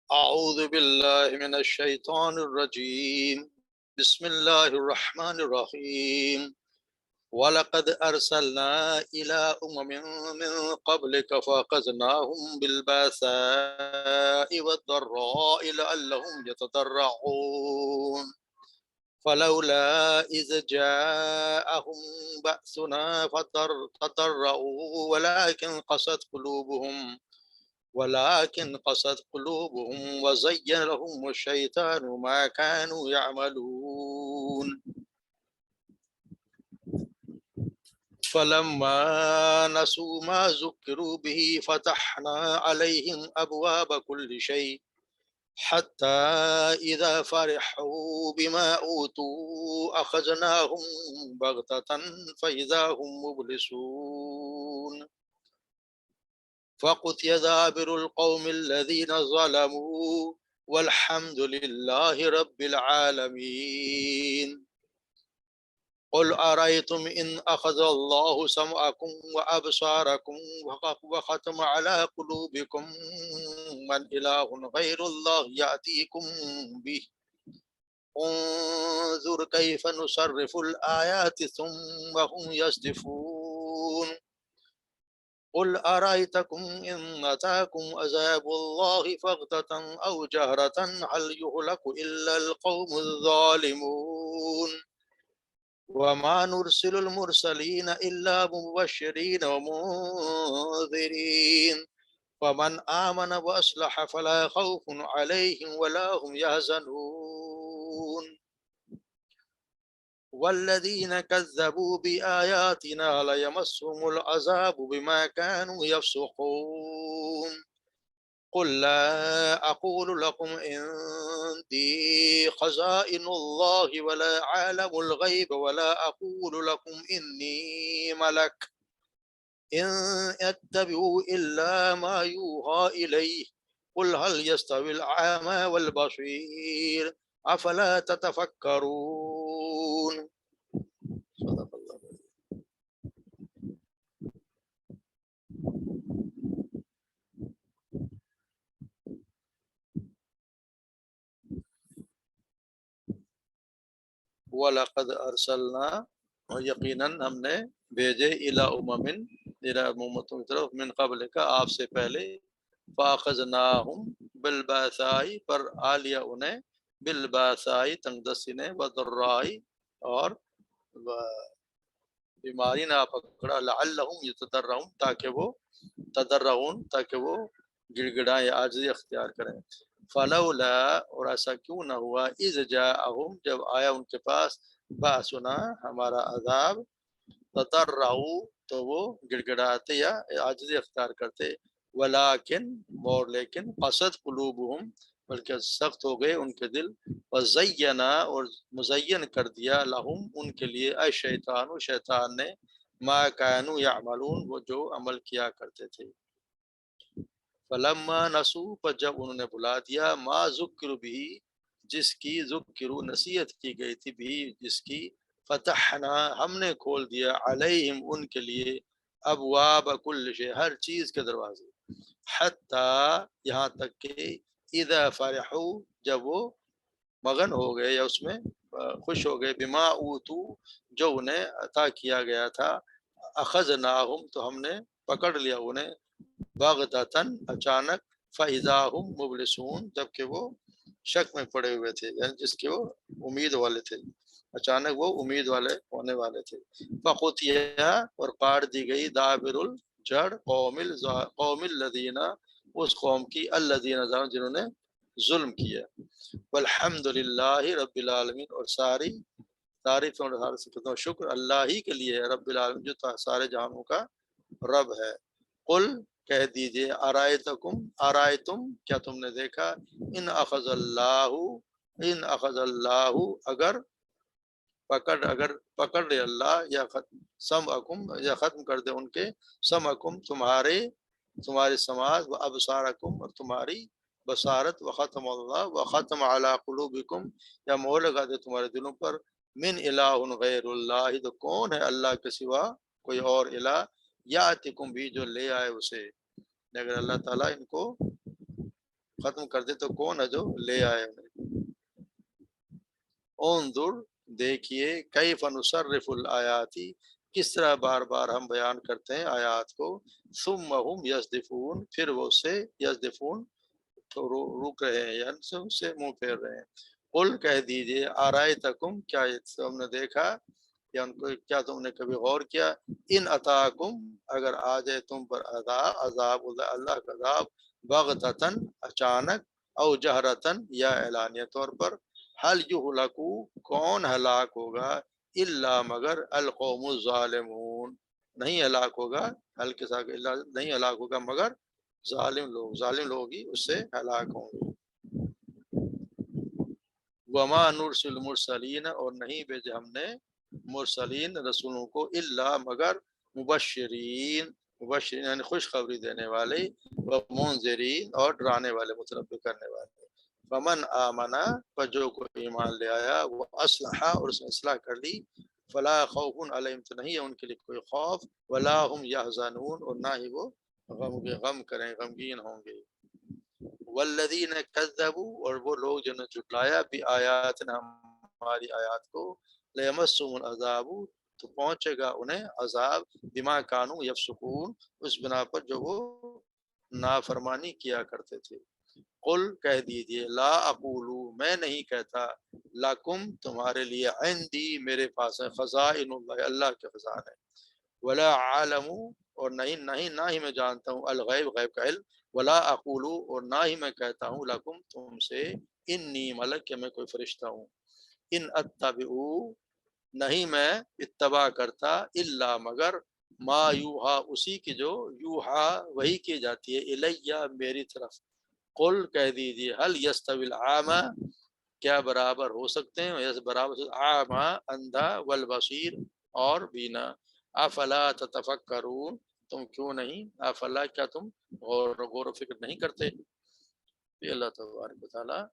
أعوذ بالله من الشيطان الرجيم بسم الله الرحمن الرحيم وَلَقَدْ أَرْسَلْنَا إِلَىٰ أُمَمٍ مِّن قَبْلِكَ فَأَخَذْنَاهُم بِالْبَأْسَاءِ وَالضَّرَّاءِ لَعَلَّهُمْ يَتَضَرَّعُونَ فَلَوْلَا إِذْ جَاءَهُم بَأْسُنَا تَضَرَّعُوا ولكن قست قلوبهم وزين لهم الشيطان ما كانوا يعملون فلما نسوا ما ذكروا به فتحنا عليهم أبواب كل شيء حتى إذا فرحوا بما أوتوا أخذناهم بغتة فإذا هم مبلسون فقطع دابر القوم الذين ظلموا والحمد لله رب العالمين قل أرأيتم إن أخذ الله سمعكم وأبصاركم وختم على قلوبكم من إله غير الله يأتيكم به انظر كيف نصرف الآيات ثم هم يصدفون قل أرأيتكم إن أتاكم عذاب الله بغتة أو جهرة هل يهلك إلا القوم الظالمون وما نرسل المرسلين إلا مبشرين ومنذرين فمن آمن وأصلح فلا خوف عليهم ولا هم يحزنون والذين كذبوا بآياتنا ليمسهم العذاب بما كانوا يفسقون قل لا أقول لكم عندي خزائن الله ولا أعلم الغيب ولا أقول لكم إني ملك إن أتبع إلا ما يوحى إلي قل هل يستوي الأعمى والبصير أفلا تتفكرون صدق الله. وَلَقَدْ أَرْسَلْنَا اور یقیناً ہم نے بھیجے إِلَىٰ أُمَمٍ کی طرف من قبل کا آپ سے پہلے فَأَخَذْنَاهُمْ بِالْبَأْسَاءِ پر آ لیا انہیں بالباسائی تنگ دستی نے وضرائی اور بیماری نہ پکڑا لعلہم یتضرعون تاکہ وہ گڑ گڑائیں عاجزی اختیار کریں فلولا اور ایسا کیوں نہ ہوا اذ جاءہم جب آیا ان کے پاس باسنا ہمارا عذاب تضرعوا تو وہ گڑ گڑاتے یا عاجزی اختیار کرتے ولیکن قصد قلوبہم بلکہ سخت ہو گئے ان کے دل وزینا اور مزین کر دیا لہم ان کے لیے الشیطان شیطان نے ما کانوا یعملون وہ جو عمل کیا کرتے تھے فلما نسو پر جب انہوں نے بھلا دیا ما ذکر بھی جس کی ذکرو نصیحت کی گئی تھی بھی جس کی فتحنا ہم نے کھول دیا علیہم ان کے لیے ابواب کل شے ہر چیز کے دروازے حتی یہاں تک کہ اذا فرحو جب وہ مگن ہو گئے یا اس میں خوش ہو گئے بما اوتو جو انہیں عطا کیا گیا تھا اخذناہم تو ہم نے پکڑ لیا انہیں بغتتاً اچانک فاذا هم مبلسون جبکہ وہ شک میں پڑے ہوئے تھے یعنی جس کے وہ امید والے تھے اچانک وہ امید والے ہونے والے تھے فقطیا اور کاٹ دی گئی دابر الجڑ قوم الذین اس قوم کی الذین جنہوں نے ظلم کیا والحمد للہ رب العالمین اور ساری تعریف اور صفتوں شکر اللہ ہی کے لیے ہے رب العالمین جو سارے جہانوں کا رب ہے قل کہہ دیجئے ارائیتم کیا تم نے دیکھا ان اخذ اللہ اگر پکڑ لے اللہ یا سمعکم یا ختم کر دے ان کے سمعکم تمہاری سماعت و ابصارکم اور تمہاری بصارت وختم اللہ وختم علی قلوبکم یا مہر لگا دے تمہارے دلوں پر من الہ غیر اللہ تو کون ہے اللہ کے سوا کوئی اور الہ یاتکم بھی جو لے آئے اسے اگر اللہ تعالیٰ ان کو ختم کر دے تو کون ہے جو لے آئے انہیں۔ انظر دیکھیے کیف نصرف الآیاتی کس طرح بار بار ہم بیان کرتے ہیں آیات کو، ثم هم یصدفون پھر وہ اس سے یصدفون تو رک رہے ہیں، یعنی اس سے منہ پھیر رہے ہیں۔ قل کہہ دیجئے آرائیتکم کیا تم نے دیکھا یا ان کو کیا تم نے کبھی غور کیا، ان اتاکم اگر آ جائے تم پر عذاب اللہ کا عذاب بغتتن اچانک او جہرتن یا اعلانیہ طور پر، حل یہلکو کون ہلاک ہوگا، الا مگر القوم الظالمون نہیں ہلاک ہوگا، حل کے ساتھ نہیں ہلاک ہوگا مگر ظالم لوگ ہی اس سے ہلاک ہوں گے۔ وما نرسل المرسلین اور نہیں بھیجے ہم نے مرسلین رسولوں کو الا مگر مبشرین یعنی خوشخبری دینے والے، و منذرین اور ڈرانے والے، متنبہ کرنے والے۔ فمن آمنا پر جو کوئی ایمان لے آیا، وہ اصلح اور اس نے اصلاح کر لی، فلا خوف علیہم تو نہیں ہے ان کے لیے کوئی خوف، ولا هم یحزنون اور نہ ہی وہ غم کریں غمگین ہوں گے۔ والذین کذبوا اور وہ لوگ جنہوں نے جھٹلایا بآیاتنا ہماری آیات کو، لیمسهم العذاب تو پہنچے گا انہیں عذاب، بما کانوا یفسقون اس بنا پر جو وہ نافرمانی کیا کرتے تھے۔ قل کہہ دیجئے لا اقولو میں نہیں کہتا، لکم تمہارے لیے، عندی میرے پاس ہے، خزائن اللہ اللہ کے خزانے، ولا عالم اور نہ ہی میں جانتا ہوں، الغیب غیب کا علم، ولا اقولو اور نہ ہی میں کہتا ہوں، لکم تم سے، انی ملک کہ میں کوئی فرشتہ ہوں، ان اتبعو نہیں میں اتباع کرتا، الا مگر ما یوحا اسی کی جو یوحا وہی کی جاتی ہے، الیہ میری طرف۔ قل کہہ دیجیے حل یستوی العامہ کیا برابر ہو سکتے ہیں، یس برابر اعمى اندھا، والبصیر اور بینا، افلا تتفکرون تم کیوں نہیں، افلا کیا تم غور و فکر نہیں کرتے۔ یہ اللہ تبارک و تعالیٰ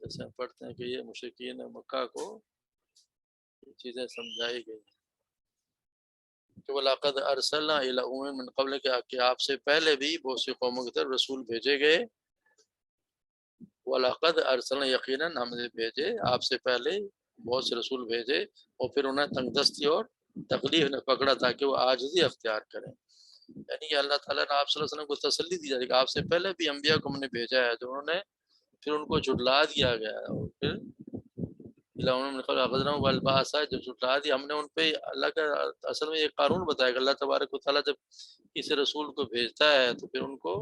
جیسے ہم پڑھتے ہیں کہ یہ مشرکین مکہ کو یہ چیزیں سمجھائی گئی کہ وَلَقَدْ أَرْسَلْنَا إِلَىٰ أُمَمٍ مِّن قَبْلِكَ کہ آپ سے پہلے بھی بہت سی قوموں کی طرف رسول بھیجے گئے، وَلَقَدْ أَرْسَلْنَا یقیناً ہم نے بھیجے آپ سے پہلے بہت سے رسول بھیجے، اور پھر انہیں تنگ دستی اور تکلیف نے پکڑا تاکہ وہ عاجزی اختیار کریں، یعنی کہ اللہ تعالیٰ نے آپ صلی اللہ علیہ وسلم کو تسلی دی جاتی کہ آپ سے پہلے بھی انبیاء کو ہم نے بھیجا ہے، جو انہوں نے پھر ان کو جھٹلا دیا گیا، اور پھر والباسا جب جھٹلا دیا ہم نے ان پہ، اللہ کا اصل میں ایک قانون بتایا کہ اللہ تبارک و تعالیٰ جب کسی رسول کو بھیجتا ہے تو پھر ان کو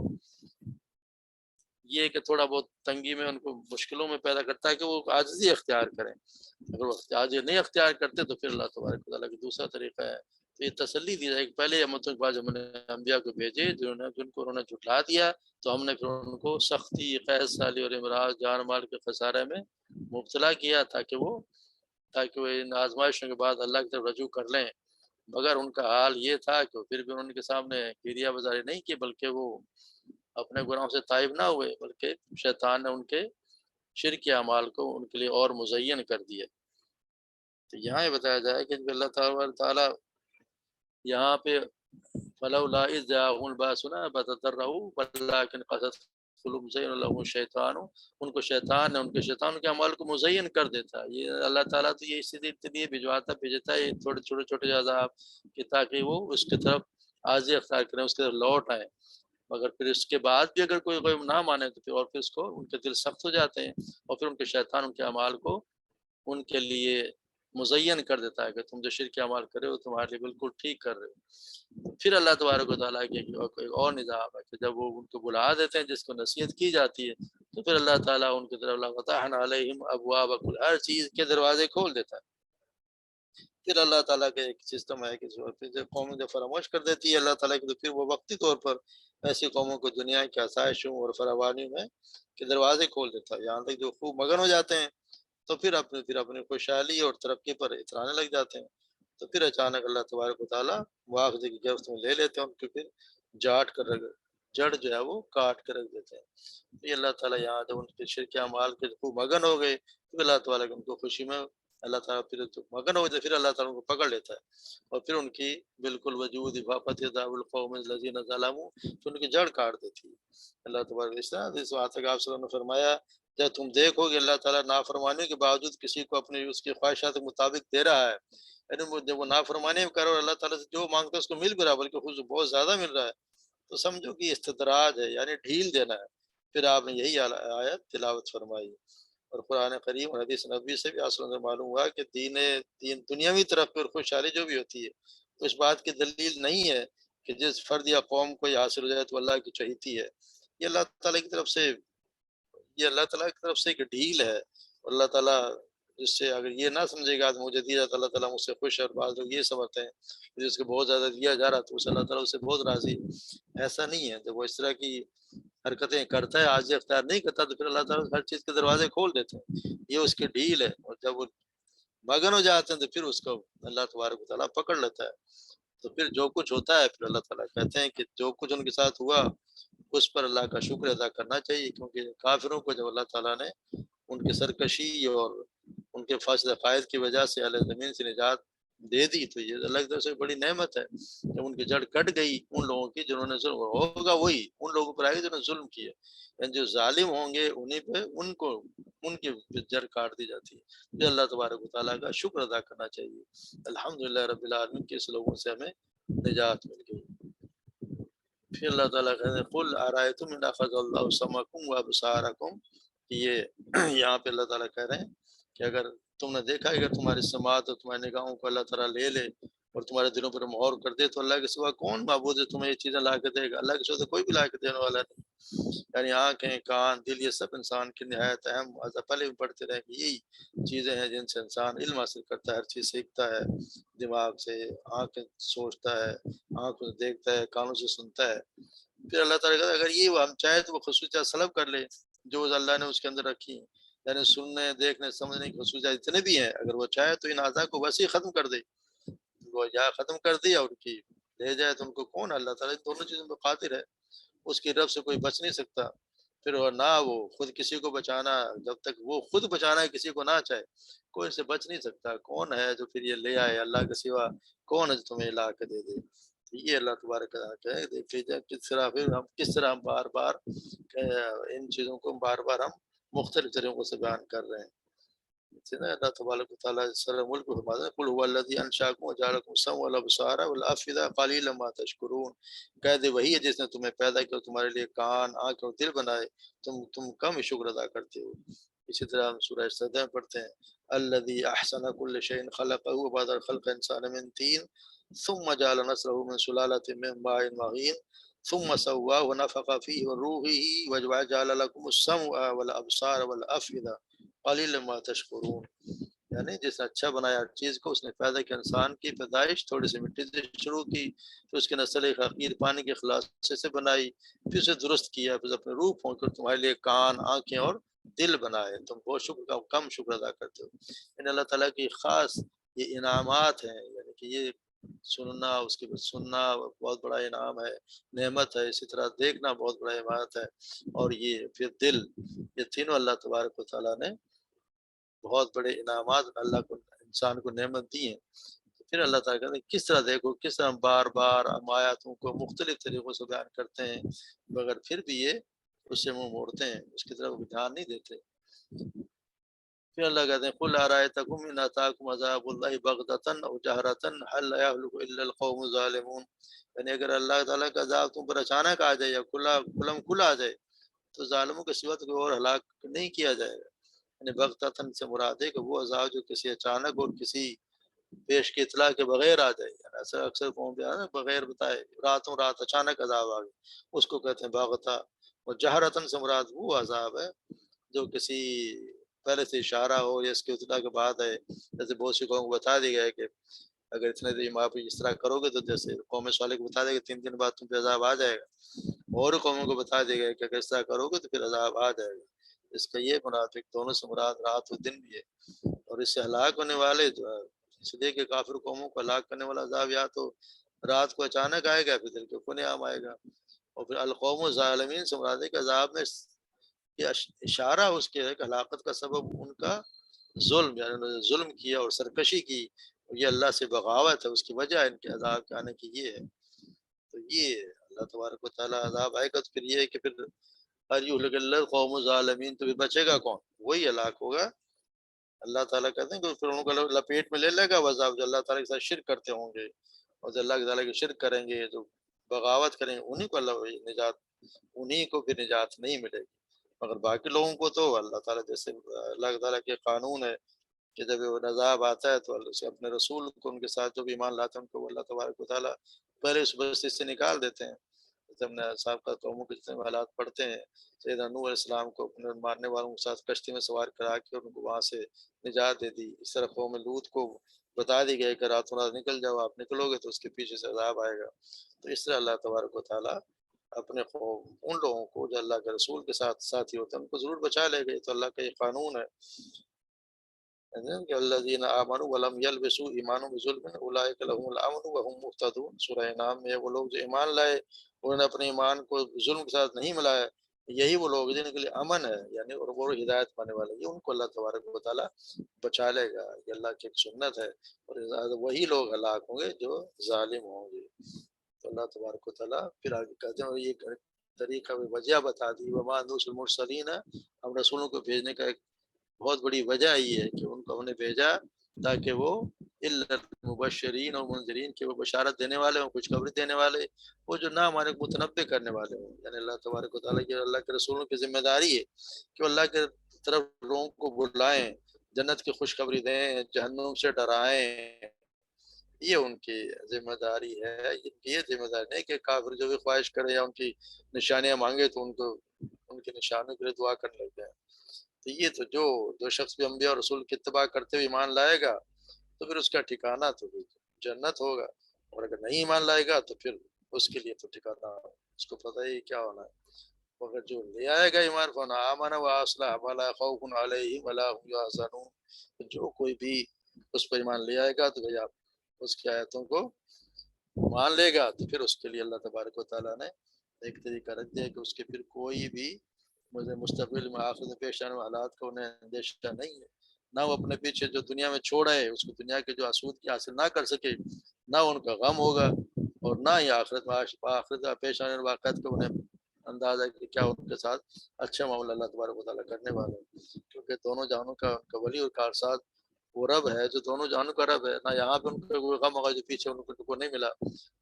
یہ کہ تھوڑا بہت تنگی میں ان کو مشکلوں میں پیدا کرتا ہے کہ وہ عاجزی اختیار کریں، اگر وہ عاجزی نہیں اختیار کرتے تو پھر اللہ تبارک و تعالیٰ کا دوسرا طریقہ ہے، تو یہ تسلی دی جائے کہ پہلے امتوں کے بعد ہم نے انبیاء کو بھیجے جن کو انہوں نے جھٹلا دیا تو ہم نے پھر ان کو سختی، قحط سالی اور امراض، جان مال کے خسارے میں مبتلا کیا تاکہ وہ ان آزمائشوں کے بعد اللہ کی طرف رجوع کر لیں، مگر ان کا حال یہ تھا کہ پھر بھی ان کے سامنے گریہ بازاری نہیں کی، بلکہ وہ اپنے گناہوں سے تائب نہ ہوئے، بلکہ شیطان نے ان کے شرک اعمال کو ان کے لیے اور مزین کر دیا۔ تو یہاں یہ بتایا جائے کہ اللہ تعالیٰ یہاں پہ فلولا اذ جاءهم الباسنا بتضرعوا ولكن قست قلوبهم زين لهم الشيطان ان کو شیطان نے ان کے شیطان کے اعمال کو مزین کر دیتا ہے، یہ اللہ تعالیٰ تو یہ اسی لیے بھیجتا ہے یہ چھوٹے چھوٹے عذاب کہ تاکہ وہ اس کی طرف عاجزی اختیار کریں، اس کی طرف لوٹ آئیں، مگر پھر اس کے بعد بھی اگر کوئی نہ مانے تو پھر اور پھر اس کو ان کے دل سخت ہو جاتے ہیں، اور پھر ان کے شیطان ان کے اعمال کو ان کے لیے مزین کر دیتا ہے کہ تم جو شرک اعمال کر رہے ہو تمہارے لیے بالکل ٹھیک کر رہے ہو۔ پھر اللہ تبارک و تعالیٰ کے ایک اور نظام ہے کہ جب وہ ان کو بلا دیتے ہیں جس کو نصیحت کی جاتی ہے تو پھر اللہ تعالیٰ ان کی طرف فتحنا علیہم ابواب کل ہر چیز کے دروازے کھول دیتا ہے۔ پھر اللہ تعالیٰ کا ایک سسٹم ہے کہ جب قوم جب فراموش کر دیتی ہے اللہ تعالیٰ کی تو پھر وہ وقتی طور پر ایسی قوموں کو دنیا کی آسائشوں اور فراوانیوں میں کے دروازے کھول دیتا ہے، یہاں تک جو خوب مگن ہو جاتے ہیں تو پھر اپنی خوشحالی اور ترقی پر اترانے لگ جاتے ہیں، تو پھر اچانک اللہ تبارک و تعالیٰ مواخذے کی گرفت میں لے لیتے ہیں ان کو، پھر جڑ جو ہے وہ کاٹ کر رکھ دیتے ہیں۔ یہ اللہ تعالیٰ یہاں جب ان کے شرک اعمال کے خوب مگن ہو گئے تو اللہ تعالیٰ ان کو خوشی میں اللہ تعالیٰ پھر تو مگن ہو جائے، پھر اللہ تعالیٰ ان کو پکڑ لیتا ہے اور پھر ان کی بالکل وجود افاقت ذاب القوم الذین ظلموا، پھر ان کی جڑ کاٹ دیتی ہے اللہ تبارک اس طرح اس بات ہے کہ آپ صلی اللہ علیہ وسلم نے فرمایا جب تم دیکھو کہ اللہ تعالیٰ نافرمانی کے باوجود کسی کو اپنی اس کی خواہشات کے مطابق دے رہا ہے، یعنی جب وہ نافرمانی کرے اور اللہ تعالیٰ سے جو مانگتا ہے اس کو مل بھی رہا ہے بلکہ خود بہت زیادہ مل رہا ہے، تو سمجھو کہ استدراج ہے، یعنی ڈھیل دینا ہے۔ پھر آپ نے یہی آیت تلاوت فرمائی اور قرآن کریم اور حدیث نبوی سے بھی اصل میں معلوم ہوا کہ دین دنیاوی ترقی اور خوشحالی جو بھی ہوتی ہے تو اس بات کی دلیل نہیں ہے کہ جس فرد یا قوم کو یہ حاصل ہو جائے تو اللہ کی چہیتی ہے۔ یہ اللہ تعالیٰ کی طرف سے، یہ اللہ تعالیٰ کی طرف سے ایک ڈھیل ہے، اور اللہ تعالیٰ جس سے اگر یہ نہ سمجھے گا تو مجھے دیا جاتا اللہ تعالیٰ مجھ سے خوش ہے، اور بعض لوگ یہ سمجھتے ہیں کہ جس کو بہت زیادہ دیا جا رہا تو اس اللہ تعالیٰ اس سے بہت راضی ہے۔ ایسا نہیں ہے، جب وہ اس طرح کی حرکتیں کرتا ہے، عاجزی اختیار نہیں کرتا تو پھر اللہ تعالیٰ ہر چیز کے دروازے کھول دیتے ہیں، یہ اس کی ڈھیل ہے، اور جب وہ مگن ہو جاتے ہیں تو پھر اس کو اللہ تبارک و تعالیٰ پکڑ لیتا ہے۔ تو پھر جو کچھ ہوتا ہے پھر اللہ تعالیٰ کہتے ہیں کہ جو کچھ ان کے ساتھ ہوا اس پر اللہ کا شکر ادا کرنا چاہیے، کیونکہ کافروں کو جب اللہ تعالیٰ نے ان کی سرکشی اور ان کے فاصل قائد کی وجہ سے علیہ زمین سے نجات دے دی تو یہ اللہ کی طرف سے بڑی نعمت ہے۔ جب ان کی جڑ کٹ گئی ان لوگوں کی جنہوں نے ظلم، ہوگا وہی ان لوگوں پر آئے گا جنہوں نے ظلم کیا، یعنی جو ظالم ہوں گے انہیں پہ ان کی جڑ کاٹ دی جاتی ہے۔ پھر اللہ تبارک و تعالیٰ کا شکر ادا کرنا چاہیے، الحمدللہ رب العالمین کے اس لوگوں سے ہمیں نجات مل گئی۔ پھر اللہ تعالیٰ کہتے ہیں قل ارائیتم ان اخذ اللہ سمعکم وابصارکم، یہ یہاں پہ اللہ تعالیٰ کہہ رہے ہیں کہ اگر تم نے دیکھا ہے اگر تمہاری سماعت اور تمہاری نگاہوں کو اللہ تعالیٰ لے لے اور تمہارے دلوں پر مہر کر دے تو اللہ کے سوا کون معبود ہے تمہیں یہ چیزیں لا کے دے گا؟ اللہ کے سوا تو کوئی بھی لا کے دینے والا نہیں۔ یعنی آنکھیں، کان، دل، یہ سب انسان کی نہایت اہم، پہلے بھی پڑھتے رہے کہ یہی چیزیں ہیں جن سے انسان علم حاصل کرتا ہے، ہر چیز سیکھتا ہے، دماغ سے، آنکھیں سوچتا ہے، آنکھوں سے دیکھتا ہے، کانوں سے سنتا ہے۔ پھر اللہ تعالیٰ کہتا ہے اگر یہ ہم چاہے تو وہ خصوصیات سلب کر لے جو اللہ نے اس کے اندر رکھی ہیں، یعنی سننے، دیکھنے، سمجھنے کی خصوصیات جتنے بھی ہیں، اگر وہ چاہے تو ان اعضاء کو ویسے ہی ختم کر دے، وہ یا ختم کر دے یا ان کی لے جائے، تو ان کو کون؟ اللہ تعالیٰ دونوں چیزوں پہ قادر ہے، اس کی رب سے کوئی بچ نہیں سکتا۔ پھر وہ نہ وہ خود کسی کو بچانا، جب تک وہ خود بچانا کسی کو نہ چاہے کوئی سے بچ نہیں سکتا۔ کون ہے جو پھر یہ لے آئے؟ اللہ کے سوا کون ہے جو تمہیں لا کے دے دے؟ یہ اللہ تبارک ہے۔ دیکھیے کس طرح پھر ہم کس طرح ہم بار بار ان چیزوں کو بار بار ہم مختلف طریقوں سے بیان کر رہے ہیں۔ اللہ تبارک و تعالیٰ سر ملک کو فرماتا ہے قل هو الذی انشأکم وجعلکم السمع والابصار والافئدہ قلیلا ما تشکرون، کہہ دے وہی ہے جس نے تمہیں پیدا کیا، تمہارے لیے کان، آنکھ اور دل بنائے، تم کم ہی شکر ادا کرتے ہو۔ اسی طرح ہم سورہ سجدہ میں پڑھتے ہیں الذی احسن کل شیء خلقہ وبعد خلق انسان من طین ثم جعل نسلہ من سلالة من ماء مہین ثم سواه ونفخ فيه من روحه وجعل لكم السمع والابصار والافئدہ قلیل ما تشکرون، یعنی جس نے اچھا بنایا ہر چیز کو، اس نے پیدا کیا انسان کی پیدائش تھوڑی سی مٹی سے شروع کی، پھر اس کے نسل حقیر پانی کے خلاصے سے بنائی، پھر اسے درست کیا، پھر اپنے روح پھونک کر تمہارے لیے کان، آنکھیں اور دل بنائے، تم بہت شکر کم شکر ادا کرتے ہو۔ یعنی اللہ تعالیٰ کی خاص یہ انعامات ہیں، یعنی کہ یہ سننا، اس کے بعد سننا بہت بڑا انعام ہے، نعمت ہے، اسی طرح دیکھنا بہت بڑا نعمت ہے، اور یہ پھر دل، یہ تینوں اللہ تبارک و تعالیٰ نے بہت بڑے انعامات اللہ کو انسان کو نعمت دی ہیں۔ پھر اللہ تعالیٰ کہتے ہیں کس طرح دیکھو، کس طرح ہم بار بار ہم آیاتوں کو مختلف طریقوں سے بیان کرتے ہیں مگر پھر بھی یہ اس سے منہ موڑتے ہیں، اس کی طرف دھیان نہیں دیتے۔ پھر اللہ کہتے ہیں قل ارائیتکم ان اتاکم عذاب اللہ بغتۃ او جہرۃ هل یہلک الا القوم الظالمون، یعنی اگر اللہ تعالیٰ کا عذاب تم پر اچانک آ جائے یا کھلا آ جائے تو ظالموں کے سوا تو کوئی اور ہلاک نہیں کیا جائے گا۔ یعنی بغتتاً سے مراد ہے کہ وہ عذاب جو کسی اچانک اور کسی پیش کی اطلاع کے بغیر آ جائے، یعنی ایسا اکثر قوم پہ بغیر بتائے راتوں رات اچانک عذاب آ گئے، اس کو کہتے ہیں باغتا۔ اور جہرتاً سے مراد وہ عذاب ہے جو کسی پہلے سے اشارہ ہو یا اس کی اطلاع کے بعد ہے، جیسے بہت سی قوم کو بتا دی گیا ہے کہ اگر اتنے دن آپ اس طرح کرو گے تو جیسے قوم صالح کو بتا دے گا 3 دن بعد تم پہ عذاب آ جائے گا، اور قوموں کو بتا دے گا کہ اگر اس طرح کرو گے تو پھر عذاب آ جائے گا۔ اس کا یہ منافق دونوں سے مراد رات و دن بھی ہے، اور اس سے ہلاک ہونے والے جو ہے اس لیے کہ کافر قوموں کو ہلاک کرنے والا عذاب یا تو رات کو اچانک آئے گا، پھر دل کے کھنے عام آئے گا، اور پھر القوم الظالمین سے مراد ہے کہ عذاب میں یہ اشارہ اس کے ہے کہ ہلاکت کا سبب ان کا ظلم یعنی انہوں نے ظلم کیا اور سرکشی کی، یہ اللہ سے بغاوت ہے، اس کی وجہ ان کے عذاب کے آنے کی یہ ہے۔ تو یہ اللہ تبارک و تعالیٰ عذاب آئے گا تو پھر یہ ہے کہ پھر ہر یہلک اللہ قوم ظالمین، تو پھر بچے گا کون؟ وہی ہلاک ہوگا۔ اللہ تعالیٰ کہتے ہیں کہ پھر ان کو لپیٹ میں لے لے گا عذاب، جو اللہ تعالیٰ کے ساتھ شرک کرتے ہوں گے اور جو اللہ تعالیٰ کے شرک کریں گے، جو بغاوت کریں گے، انہیں کو اللہ نجات، انہیں کو پھر نجات نہیں ملے گی۔ مگر باقی لوگوں کو تو اللہ تعالیٰ جیسے اللہ تعالیٰ کے قانون ہے کہ جب وہ عذاب آتا ہے تو اللہ سے اپنے رسول کو، ان کے ساتھ جو بھی ایمان لاتے ہیں ان کو اللہ تبارک و تعالیٰ پہلے اس بستی سے نکال دیتے ہیں۔ جیسے ہم نے سابقہ قوموں کے جتنے بھی حالات پڑھتے ہیں، سیدنا نوح علیہ السلام کو اپنے مارنے والوں کے ساتھ کشتی میں سوار کرا کے ان کو وہاں سے نجات دے دی۔ اس طرح قوم لوط کو بتا دی گئی کہ راتوں رات نکل جاؤ، آپ نکلو گے تو اس کے پیچھے سے عذاب آئے گا۔ تو اس طرح اللہ تبارک و تعالیٰ اپنے قوم ان لوگوں کو جو اللہ کے رسول کے ساتھ ساتھی ہوتے ہیں ان کو ضرور بچا لے گئے۔ تو اللہ کا یہ قانون ہے کہ الذین آمنوا ولم یلبسوا ایمانهم بظلم اولئک لهم الامن وهم مهتدون۔ سورہ انعام میں وہ لوگ جو ایمان لائے انہوں نے اپنے ایمان کو ظلم کے ساتھ نہیں ملایا، یہی وہ لوگ جن کے لیے امن ہے، یعنی اور وہ ہدایت پانے والے، یہ ان کو اللہ تبارک و تعالیٰ بچا لے گا۔ یہ اللہ کی ایک سنت ہے، اور وہی لوگ ہلاک ہوں گے جو ظالم ہوں گے۔ تو اللہ تبارک و تعالیٰ پھر آگے کہتے ہیں، اور یہ طریقہ وجہ بتا دی، وما نرسل المرسلین، ہم رسولوں کو بھیجنے کا ایک بہت بڑی وجہ یہ ہے کہ ان کو ہم نے بھیجا تاکہ وہ مبشرین اور منذرین، کہ وہ بشارت دینے والے ہوں، خوشخبری دینے والے، وہ جو نہ ہمارے متنبع کرنے والے ہوں۔ یعنی اللہ تبارک و تعالیٰ کی، اللہ کے رسولوں کی ذمہ داری ہے کہ وہ اللہ کے طرف لوگوں کو بلائیں، جنت کی خوشخبری دیں، جہنم سے ڈرائیں، یہ ان کی ذمہ داری ہے۔ یہ ذمہ داری نہیں کہ کافر جو بھی خواہش کرے یا ان کی نشانیاں مانگے تو ان کو ان کی نشانوں کے لیے دعا کرنے لگ جائیں۔ تو یہ تو جو شخص بھی انبیاء اور رسول کی اتباع کرتے ہوئے ایمان لائے گا تو پھر اس کا ٹھکانہ تو جنت ہوگا، اور اگر نہیں ایمان لائے گا تو پھر اس کے لیے تو ٹھکانہ اس کو پتہ ہی کیا ہونا ہے۔ مگر جو لے آئے گا ایمان، فَآمَنَ وَأَصْلَحَ فَلَا خَوْفٌ عَلَيْهِمْ وَلَا هُمْ يَحْزَنُونَ۔ جو کوئی بھی اس پر ایمان لے آئے گا تو بھئی آپ اس کی آیتوں کو مان لے گا تو پھر اس کے لیے اللہ تبارک و تعالیٰ نے ایک طریقہ رکھ دیا کہ اس کے پھر کوئی بھی مستقبل میں آخرت میں پیش آنے والے حالات کا انہیں اندیشہ نہیں ہے، نہ وہ اپنے پیچھے جو دنیا میں چھوڑا ہے اس کو دنیا کے جو آسودگی حاصل نہ کر سکے، نہ ان کا غم ہوگا، اور نہ ہی آخرت میں پیش آنے والے واقعات کا انہیں اندازہ ہے کہ کیا ان کے ساتھ اچھا معاملہ اللہ تبارک و تعالیٰ کرنے والے ہیں، کیونکہ دونوں جہانوں کا ان کا ولی اور کارساز وہ رب ہے جو دونوں جہانوں کا رب ہے۔ نہ یہاں پہ ان کا کوئی غم ہوگا جو پیچھے ان کو نہیں ملا،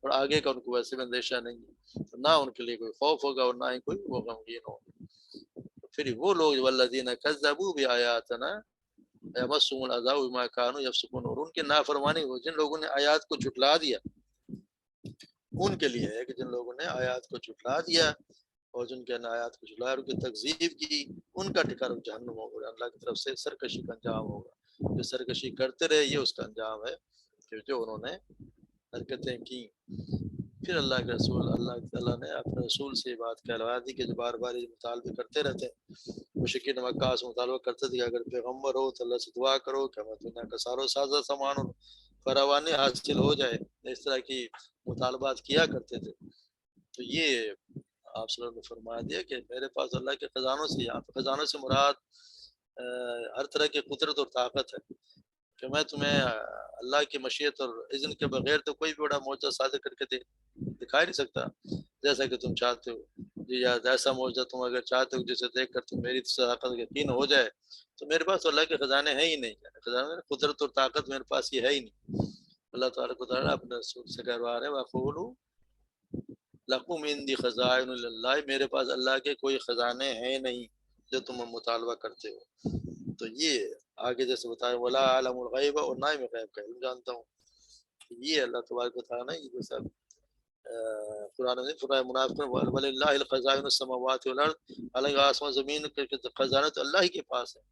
اور آگے کا ان کو ویسے بھی اندیشہ نہیں ہے، تو نہ ان کے لیے کوئی خوف ہوگا اور نہ ہی کوئی وہ غمگین ہوگا۔ پھر وہ لوگ والذین کذبوا بآیاتنا یمسهم العذاب بما كانوا یفسقون، اور ان کے نافرمانی ہو جن لوگوں نے آیات کو جھٹلا دیا، ان کے لیے ہے کہ جن لوگوں نے آیات کو جھٹلا دیا اور جن کے آیات کو جھٹلایا اور ان کی تکذیب کی، ان کا ٹھکانہ جہنم ہوگا۔ اللہ کی طرف سے سرکشی کا انجام ہوگا، جو سرکشی کرتے رہے یہ اس کا انجام ہے کہ جو انہوں نے حرکتیں کی۔ پھر اللہ کے رسول، اللہ تعالیٰ نے اپنے رسول سے یہ بات کہلوا دی کہ جو بار بار یہ مطالبے کرتے رہتے ہیں، مشرکین مکہ سے مطالبہ کرتے تھے کہ اگر پیغمبر ہو تو اللہ سے دعا کرو کہ ہمیں دنیا کا سارا سازہ سامان اور فراوانی حاصل ہو جائے، اس طرح کی مطالبات کیا کرتے تھے۔ تو یہ آپ صلی اللہ علیہ وسلم نے فرما دیا کہ میرے پاس اللہ کے خزانوں سے، یہاں پہ خزانوں سے مراد ہر طرح کی قدرت اور طاقت ہے، کہ میں تمہیں اللہ کی مشیت اور اذن کے بغیر تو کوئی بھی بڑا معجزہ صادر کر کے دکھا نہیں سکتا جیسا کہ تم چاہتے ہو جی، یا ایسا معجزہ تم اگر چاہتے ہو جسے دیکھ کر تم میری صداقت یقین ہو جائے، تو میرے پاس تو اللہ کے خزانے ہیں ہی نہیں، خزانے قدرت اور طاقت میرے پاس یہ ہے ہی نہیں۔ اللہ تعالیٰ کو تعالیٰ اپنے رسول سے کہوا رہے ہیں وَقُولُوا لَكُمْ عِندِي خَزَائِنُ اللَّهِ، میرے پاس اللہ کے کوئی خزانے ہیں نہیں جو تم مطالبہ کرتے ہو۔ تو یہ آگے جیسے بتایا وَلَا أَعْلَمُ الْغَيْبَ، اور نہ ہی میں غیب کا علم جانتا ہوں۔ یہ اللہ تبارک و تعالیٰ نے یہ جیسا قرآن میں فرمایا منافقوں وَلِلَّهِ الْخَزَائِنُ السَّمَاوَاتِ وَالْأَرْضِ، حالانکہ آسمان زمین کے خزانہ تو اللہ ہی کے پاس ہے۔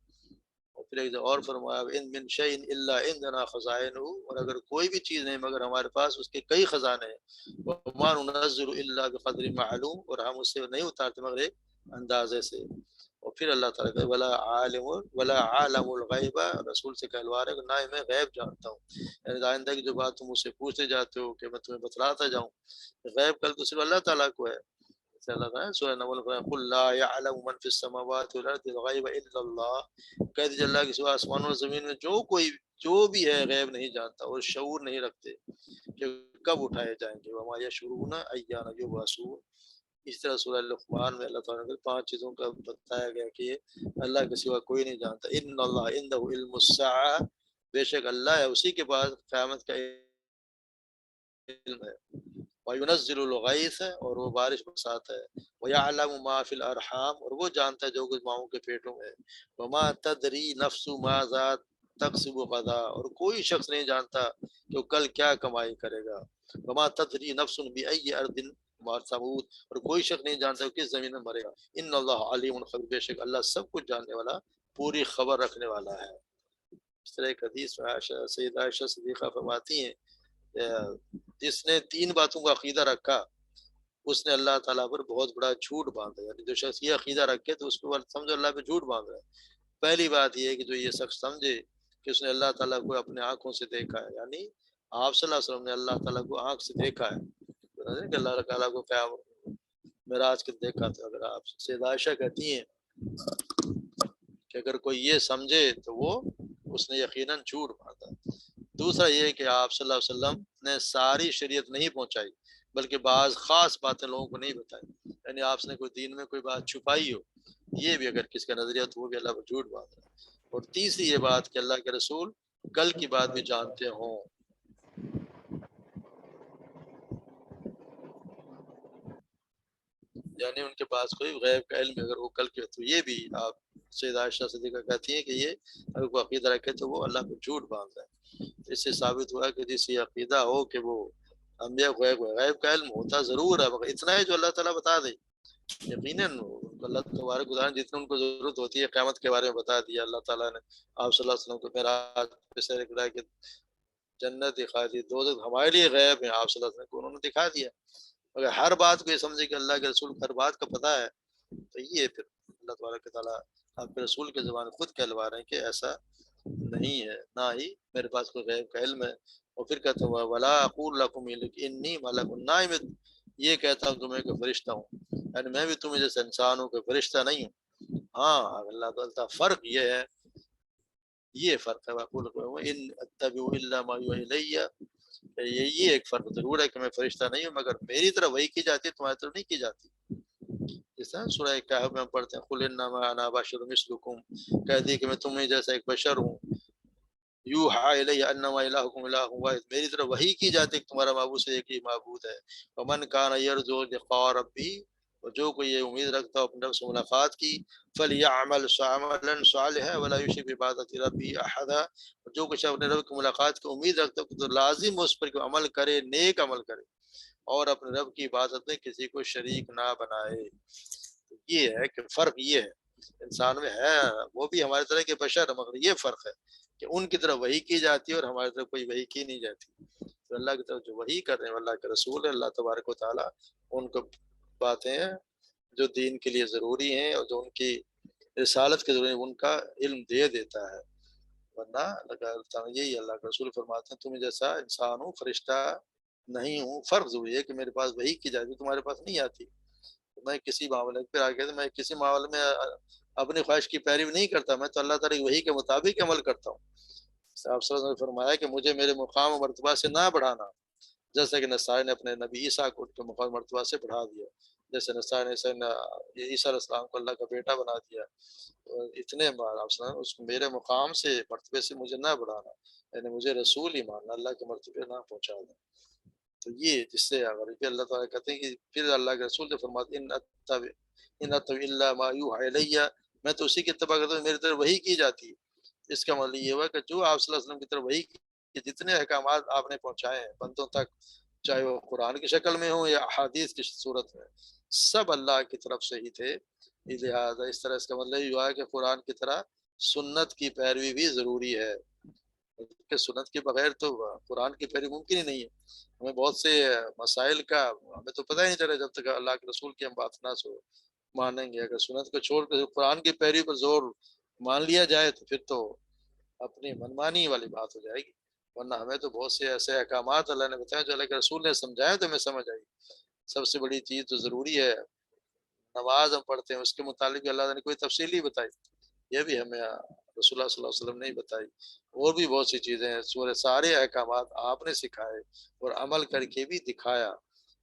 اور پھر ایک اور فرمایا ان من شیء الا عندنا خزائنہ، اور اگر کوئی بھی چیز نہیں مگر ہمارے پاس اس کے کئی خزانے ہیں، وما ننزل الا بقدر معلوم، اور ہم اسے نہیں اتارتے مگر ایک اندازے سے۔ اور پھر اللہ تعالیٰ کہ ولا عالم الغیب، رسول سے کہلوا رہے کہ نہ میں غیب جانتا ہوں، یعنی آئندہ کی جو بات تم مجھ سے پوچھتے جاتے ہو کہ میں تمہیں بتلاتا جاؤں، غیب کل تو صرف اللہ تعالیٰ کو ہے، اللہ تعالیٰ سورہ نمل میں قل لا يعلم من في السماوات والارض الغیب الا اللہ، کہہ دیجیے اللہ کے سوا آسمانوں اور زمین میں جو بھی ہے غیب نہیں جانتا اور شعور نہیں رکھتے کہ کب اٹھائے جائیں گے، وما یشعرون ایان یبعثون۔ اس طرح سورہ لقمان میں اللہ تعالیٰ نے 5 چیزوں کا بتایا گیا کہ اللہ کے سوا کوئی نہیں جانتا۔ ان اللہ عنده علم الساعہ، بے شک اللہ ہے اسی کے پاس قیامت کا علم ہے، وَيُنَزِّلُ الْغَيْثَ، اور وہ بارش برساتا ہے، وَيَعْلَمُ مَا فِي الْأَرْحَامِ، اور وہ جانتا ہے جو کچھ ماؤں کے پیٹوں میں ہے، وَمَا تَدْرِي نَفْسُ مَاذَا تَكْسِبُ غَدًا، اور کوئی شخص نہیں جانتا کہ وہ کل کیا کمائی کرے گا، وَمَا تَدْرِي نَفْسٌ بِأَيِّ أَرْضٍ تَمُوتُ، اور کوئی شخص نہیں جانتا کہ کس زمین میں مرے گا۔ ان اللہ علیم خبیر، بے شک اللہ سب کچھ جاننے والا، پوری خبر رکھنے والا ہے۔ اس طرح ایک حدیث میں سیدہ عائشہ صدیقہ فرماتی ہیں جس نے 3 باتوں کا عقیدہ رکھا اس نے اللہ تعالیٰ پر بہت بڑا جھوٹ باندھا، یعنی جو شخص یہ عقیدہ رکھے تو اس کو سمجھو اللہ پہ جھوٹ باندھ رہا ہے۔ پہلی بات یہ ہے کہ جو یہ شخص سمجھے کہ اس نے اللہ تعالیٰ کو اپنے آنکھوں سے دیکھا ہے، یعنی آپ صلی اللہ علیہ وسلم نے اللہ تعالیٰ کو آنکھ سے دیکھا ہے کہ اللہ تعالیٰ کو کیا معراج کے دیکھا تھا۔ اگر آپ سیدہ عائشہ کہتی ہیں کہ اگر کوئی یہ سمجھے تو وہ اس نے یقیناً جھوٹ باندھا۔ دوسرا یہ کہ آپ صلی اللہ علیہ وسلم نے ساری شریعت نہیں پہنچائی بلکہ بعض خاص باتیں لوگوں کو نہیں بتائی، یعنی آپ نے کوئی دین میں کوئی بات چھپائی ہو، یہ بھی اگر کس کا نظریہ تو وہ بھی اللہ پر جھوٹ باندھ رہا ہے۔ اور تیسری یہ بات کہ اللہ کے رسول کل کی بات بھی جانتے ہوں، یعنی ان کے پاس کوئی غیب کا علم اگر وہ کل کے، تو یہ بھی آپ سیدہ عائشہ صدیقہ کہتی ہیں کہ یہ اگر کوئی عقیدہ رکھے تو وہ اللہ پہ جھوٹ باندھ ہے۔ اس سے ثابت ہوا کہ جس یہ عقیدہ ہو کہ وہ انبیاء کو غیب کا علم ہوتا ضرور ہے، مگر اتنا ہے جو اللہ تعالیٰ بتا دے، یقیناً اللہ تبارک و تعالیٰ جتنے ان کو ضرورت ہوتی ہے قیامت کے بارے میں بتا دیا اللہ تعالیٰ نے۔ آپ صلی اللہ علیہ وسلم کو معراج پہ سیر کرا کے جنت دکھا دی، دوزخ ہمارے لیے غیب ہے، آپ صلی اللہ علیہ وسلم کو انہوں نے دکھا دیا۔ اگر ہر بات کو یہ سمجھے کہ اللہ کے رسول ہر بات کا پتہ ہے تو یہ پھر اللہ تبارک و تعالیٰ آپ کے رسول کے زبان خود کہلوا رہے ہیں کہ ایسا نہیں ہے، نہ ہی میرے پاس کوئی غیب کا علم ہے۔ اور پھر کہتا ہوا ولا اقول لکم انی ملک، نہ ہی میں یہ کہتا ہوں تمہیں کہ فرشتہ ہوں، یعنی میں بھی تمہیں جیسے انسان ہوں کہ فرشتہ نہیں ہوں۔ ہاں اللہ تعالیٰ فرق یہ ہے، یہ فرق ہے، ان اتبع الا ما یوحی الی، یہ ایک فرق ضرور ہے کہ میں فرشتہ نہیں ہوں مگر میری طرف وحی کی جاتی ہے، تمہاری طرف نہیں کی جاتی۔ جس طرح سورہ کہف میں پڑھتے ہیں قل انما انا بشر مثلکم، کہہ دی کہ میں تمہیں جیسا ایک بشر ہوں، یوحی الی انما الہکم الہ واحد، میری طرف وحی کی جاتی ہے کہ تمہارا معبود سے ایک ہی معبود ہے۔ ومن کان یرجو لقاء ربی، اور جو کوئی یہ امید رکھتا ہو اپنے رب سے ملاقات کی، فلیعمل عملا صالحا ولا یشرک بعبادۃ ربہ احدا، جو کچھ اپنے رب کی ملاقات کی امید رکھتا ہے تو لازم اس پر کہ عمل کرے، نیک عمل کرے اور اپنے رب کی عبادت میں کسی کو شریک نہ بنائے۔ یہ ہے کہ فرق یہ ہے انسان میں ہے، وہ بھی ہمارے طرح کے بشر، مگر یہ فرق ہے کہ ان کی طرف وحی کی جاتی ہے اور ہماری طرف کوئی وحی کی نہیں جاتی۔ تو اللہ کی طرف جو وحی کر رہے ہیں اللہ کے رسول ہے، اللہ تبارک و تعالیٰ ان کو باتیں ہیں جو دین کے لیے ضروری ہیں اور جو ان کی رسالت کے ضروری ہیں ان کا علم دے دیتا ہے، ورنہ یہی اللہ کے رسول فرماتے ہیں تمہیں جیسا انسان ہوں فرشتہ نہیں ہوں۔ فرق ضروری ہے کہ میرے پاس وحی کی جاتی تمہارے پاس نہیں آتی، میں کسی معاملے پہ آ گیا میں کسی معاملے میں اپنی خواہش کی پیروی نہیں کرتا، میں تو اللہ تعالیٰ کی وحی کے مطابق عمل کرتا ہوں۔ آپ صلی اللہ علیہ وسلم نے فرمایا کہ مجھے میرے مقام و مرتبہ سے نہ بڑھانا، جیسا کہ نسائی نے اپنے نبی عیسیٰ کو کے مقام مرتبہ سے بڑھا دیا، جیسے نسائی نے عیسیٰ علیہ السلام کو اللہ کا بیٹا بنا دیا، اتنے بار آپ صلی اس کو میرے مقام سے مرتبے سے مجھے نہ بڑھانا، یعنی مجھے رسول ہی ماننا، اللہ کے مرتبے نہ پہنچا دیں۔ تو یہ جس سے اگر اللہ تعالیٰ کہتے ہیں کہ پھر اللہ کے رسول نے فرماتے ان اتبع الا ما یوحی الی، میں تو اسی کی اتباع کرتا ہوں میری طرف وحی کی جاتی ہے۔ اس کا مطلب یہ ہوا کہ جو آپ صلی اللہ علیہ وسلم کی طرف وحی کی جتنے احکامات آپ نے پہنچائے ہیں بندوں تک، چاہے وہ قرآن کی شکل میں ہوں یا احادیث کی صورت میں، سب اللہ کی طرف سے ہی تھے۔ لہٰذا اس طرح اس کا مطلب یہ ہوا ہے کہ قرآن کی طرح سنت کی پیروی بھی ضروری ہے، کہ سنت کے بغیر تو قرآن کی پیروی ممکن ہی نہیں ہے۔ ہمیں بہت سے مسائل کا ہمیں تو پتہ ہی نہیں چلا جب تک اللہ کے رسول کی ہم بات نہ مانیں گے۔ اگر سنت کو چھوڑ کر قرآن کی پیروی پر زور مان لیا جائے تو پھر تو اپنی منمانی والی بات ہو جائے گی، ورنہ ہمیں تو بہت سے ایسے احکامات اللہ نے بتایا جو اللہ کے رسول نے سمجھایا تو ہمیں سمجھ آئی۔ سب سے بڑی چیز تو ضروری ہے نماز ہم پڑھتے ہیں اس کے متعلق بھی اللہ نے کوئی تفصیل ہی بتائی، یہ بھی ہمیں رسول اللہ صلی اللہ علیہ وسلم نے بتائی۔ اور بھی بہت سی چیزیں ہیں، سورہ سارے احکامات آپ نے سکھائے اور عمل کر کے بھی دکھایا۔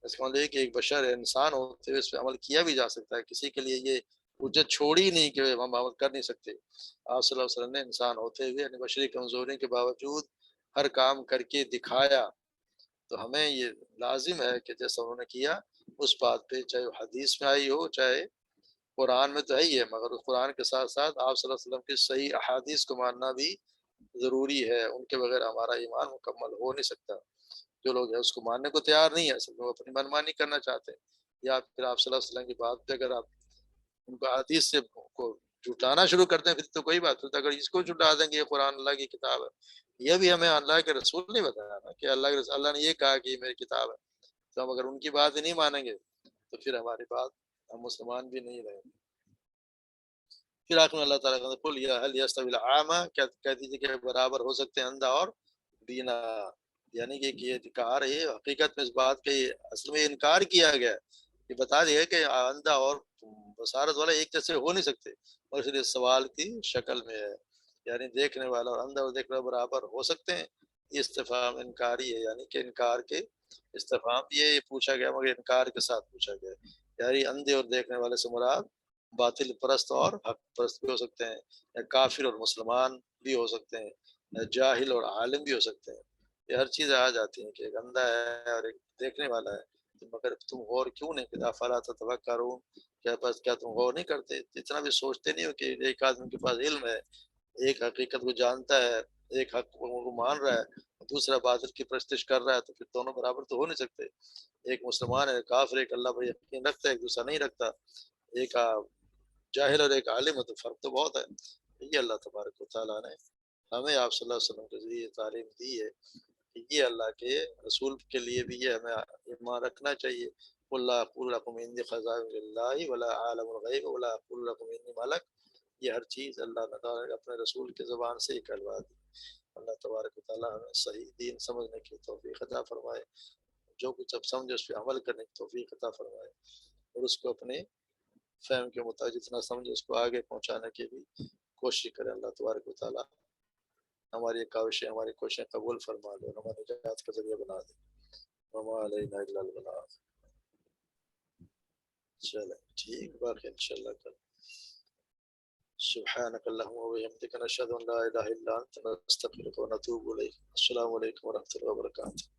اس کا مطلب یہ کہ ایک بشر انسان ہوتے ہوئے اس پہ عمل کیا بھی جا سکتا ہے، کسی کے لیے یہ حجت چھوڑی نہیں کہ ہم عمل کر نہیں سکتے۔ آپ صلی اللہ علیہ وسلم نے انسان ہوتے ہوئے یعنی بشری کمزوری کے باوجود ہر کام کر کے دکھایا، تو ہمیں یہ لازم ہے کہ جیسا انہوں نے کیا اس بات پہ، چاہے وہ حدیث میں آئی ہو چاہے قرآن میں تو ہے ہی ہے، مگر اس قرآن کے ساتھ ساتھ آپ صلی اللہ علیہ وسلم کی صحیح احادیث کو ماننا بھی ضروری ہے، ان کے بغیر ہمارا ایمان مکمل ہو نہیں سکتا۔ جو لوگ ہیں اس کو ماننے کو تیار نہیں ہے، اصل میں وہ اپنی منمانی کرنا چاہتے ہیں، یا پھر آپ صلی اللہ علیہ وسلم کی بات پہ اگر آپ ان کو حدیث سے کو جھٹلانا شروع کرتے ہیں پھر تو کوئی بات نہیں، اگر اس کو جھٹلا دیں گے یہ قرآن اللہ کی کتاب ہے، یہ بھی ہمیں اللہ کے رسول نے بتایا نا کہ اللہ کے رسول اللہ نے یہ کہا کہ یہ میری کتاب ہے، تو ہم اگر ان کی بات ہی نہیں مانیں گے تو پھر ہماری بات ہم مسلمان بھی نہیں رہیں گے۔ پھر آخر میں اللہ تعالیٰ کہتے ہیں قل یا هل يستوي الاعمى، کہہ دیجیے کہ برابر ہو سکتے ہیں اندھا اور بینا، یعنی کہ یہ کہا رہی ہے حقیقت میں اس بات کا یہ اصل میں انکار کیا گیا ہے، یہ بتا دیا کہ اندھا اور بصارت والا ایک جیسے ہو نہیں سکتے، اور اس لیے سوال کی شکل میں ہے، یعنی دیکھنے والا اور اندھا اور دیکھنے والا برابر ہو سکتے ہیں، یہ استفہام انکاری ہے، یعنی کہ انکار کے استفہام یہ پوچھا گیا مگر انکار کے ساتھ پوچھا گیا، یعنی اندھے اور دیکھنے والے سے مراد باطل پرست اور حق پرست بھی ہو سکتے ہیں، یا کافر اور مسلمان بھی ہو سکتے ہیں، یا جاہل اور عالم بھی ہو سکتے ہیں، یہ ہر چیز آ جاتی ہیں کہ ایک اندھا ہے اور ایک دیکھنے والا ہے، مگر تم غور کیوں نہیں کرتے؟ افلا تتفکرون، کیا تم غور نہیں کرتے؟ اتنا بھی سوچتے نہیں ہو کہ ایک آدمی کے پاس علم ہے، ایک حقیقت کو جانتا ہے، ایک حق کو مان رہا ہے، دوسرا باطل کی پرستش کر رہا ہے، تو پھر دونوں برابر تو ہو نہیں سکتے، ایک مسلمان ہے کافر، ایک اللہ پر یقین رکھتا ہے ایک دوسرا نہیں رکھتا، ایک جاہل اور ایک عالم ہے، تو فرق تو بہت ہے۔ یہ اللہ تبارک و تعالیٰ نے ہمیں آپ صلی اللہ علیہ وسلم کے ذریعے تعلیم دی ہے کہ یہ اللہ کے رسول کے لیے بھی یہ ہمیں ایمان رکھنا چاہیے۔ قل لا اقول لكم عندي خزائن اللہ ولا عالم الغیب ولا اقول لكم انی ملک، یہ ہر چیز اللہ تعالیٰ نے اپنے رسول کی زبان سے ہی کہلوا دی۔ اللہ تبارک و تعالیٰ ہمیں صحیح دین سمجھنے کی توفیق عطا فرمائے، جو کچھ اب سمجھے اس پہ عمل کرنے کی توفیق عطا فرمائے، اور اس کو اپنے فہم کے مطابق جتنا سمجھے اس کو آگے پہنچانے کی بھی کوشش کریں۔ اللہ تبارک و تعالیٰ ہماری کاوشیں ہماری کوششیں قبول فرما لے اور ہماری نجات کا ذریعہ بنا دے۔ وما علینا الا البلاغ۔ چلیں ٹھیک، باقی انشاءاللہ کل۔ سبحانک اللہم وبحمدک نشہد ان لا الہ الا انت نستغفرک ونتوب الیک۔ السلام علیکم ورحمۃ اللہ وبرکاتہ۔